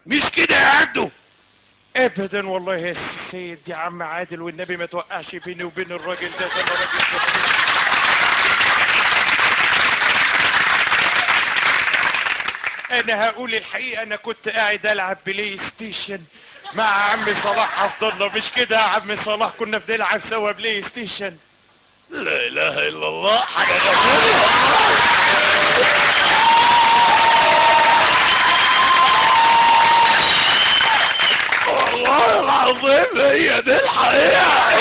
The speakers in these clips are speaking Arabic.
مش كده يا عبده؟ ابدا والله يا سيد يا عم عادل، والنبي ما توقعش بيني وبين الراجل ده انا راجل انا هقول الحقيقه، انا كنت قاعد العب بلاي ستيشن مع عمي صلاح عبد الله. مش كده يا عم صلاح؟ كنا بنلعب سوا بلاي ستيشن. لا اله الا الله، حاجه جميله والله العظيم، هي دي الحقيقه.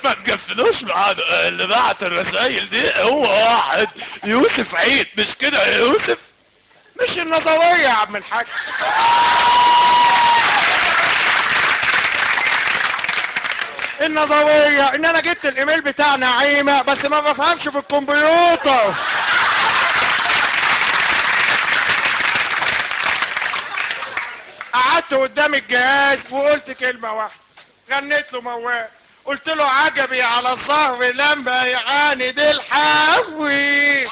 ما تجفنوش معانا. اللي بعت الرسائل دي هو واحد يوسف عيد، مش كده يا يوسف؟ مش النظريه يا عم الحاج. النظريه ان انا جبت الايميل بتاع نعيمه بس ما بفهمش في الكمبيوتر. قعدت قدام الجهاز وقلت كلمه واحده، غنيت له موال، قلت له عجبي على الظهر لما يعاند الحاوي.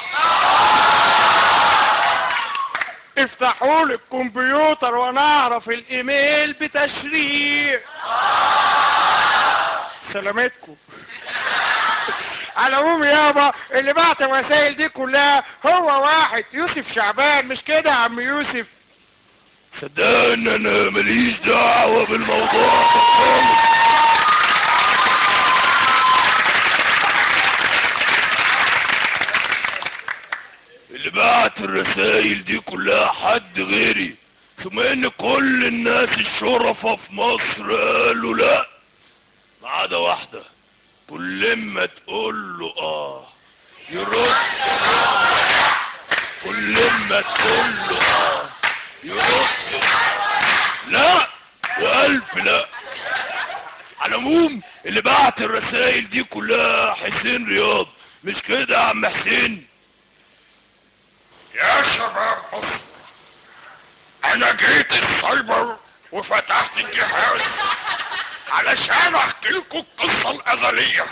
افتحوا لي الكمبيوتر وانا اعرف الايميل بتشريح. سلامتكم. على العموم يابا، اللي بعت الرسائل دي كلها هو واحد يوسف شعبان. مش كده يا عم يوسف؟ صدقني انا ماليش دعوه بالموضوع خالص. اللي بعت الرسائل دي كلها حد غيري، ثم ان كل الناس الشرفة في مصر قالوا لا ما عدا واحدة. كل ما تقول له يرد، كل ما تقول له يرد لا، والف لا. على العموم اللي بعت الرسائل دي كلها حسين رياض. مش كده يا عم حسين؟ يا شباب بص، انا جيت السايبر وفتحت الجهاز علشان احكي لكم القصة الازلية،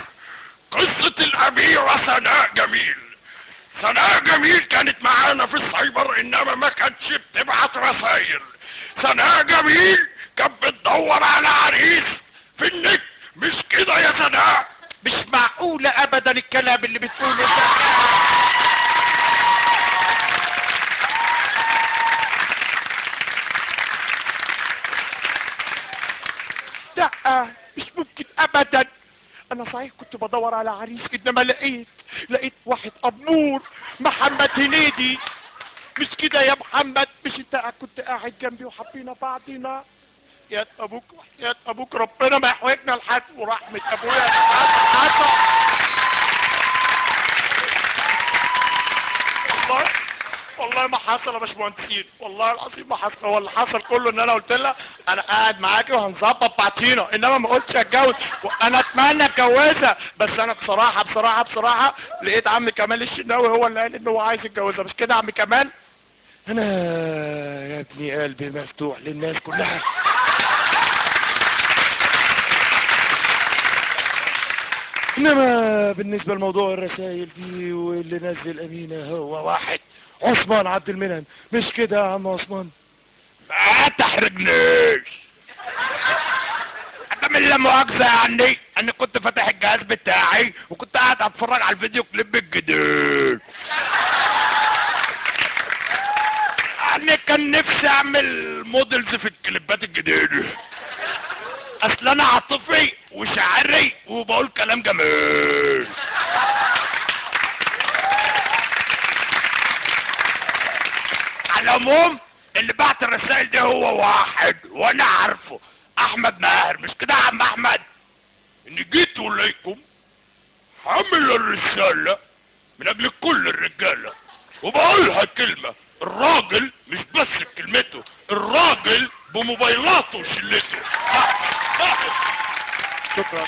قصة الاميرة سناء جميل. سناء جميل كانت معانا في السايبر انما ما كانتش بتبعت رسايل. سناء جميل كانت بتدور على عريس في النت. مش كده يا سناء؟ مش معقولة ابدا الكلام اللي بتقوله ده. لا مش ممكن ابدا. انا صحيح كنت بدور على عريس انما لقيت واحد امور، محمد هنيدي. مش كده يا محمد؟ مش انت كنت قاعد جنبي وحبينا بعضنا؟ يا ابوك ربنا ما يحوجنا لحد ورحمة ابويا. والله ما حصل يا باشمهندسين، والله العظيم ما حصل. هو اللي حصل كله ان انا قلت لها انا قاعد معاكي وهنظبط بعضينا، انما ما قلتش اتجوز. وانا اتمنى اتجوزها، بس انا بصراحه لقيت عم كمال الشناوي هو اللي قال ان هو عايز يتجوزها. مش كده يا عم كمال؟ انا يا ابني قلبي مفتوح للناس كلها. انما بالنسبه لموضوع الرسائل دي واللي نزل امينه هو واحد عثمان عبد المنعم. مش كده يا عم عثمان؟ ما تحرجنيش. من لا مؤاخذة يعني انا كنت فاتح الجهاز بتاعي وكنت قاعد اتفرج على الفيديو كليب الجديد. يعني كان نفسي اعمل موديلز في الكليبات الجديدة. اصل انا عاطفي وشاعري وبقول كلام جميل. على العموم اللي بعت الرسائل دي هو واحد وانا عارفه، احمد ماهر. مش كده يا عم احمد؟ اني جيت اليكم حامل الرسالة من اجل كل الرجالة وبقولها كلمة. الراجل مش بس بكلمته، الراجل بموبايلاته وشلته. شكرا.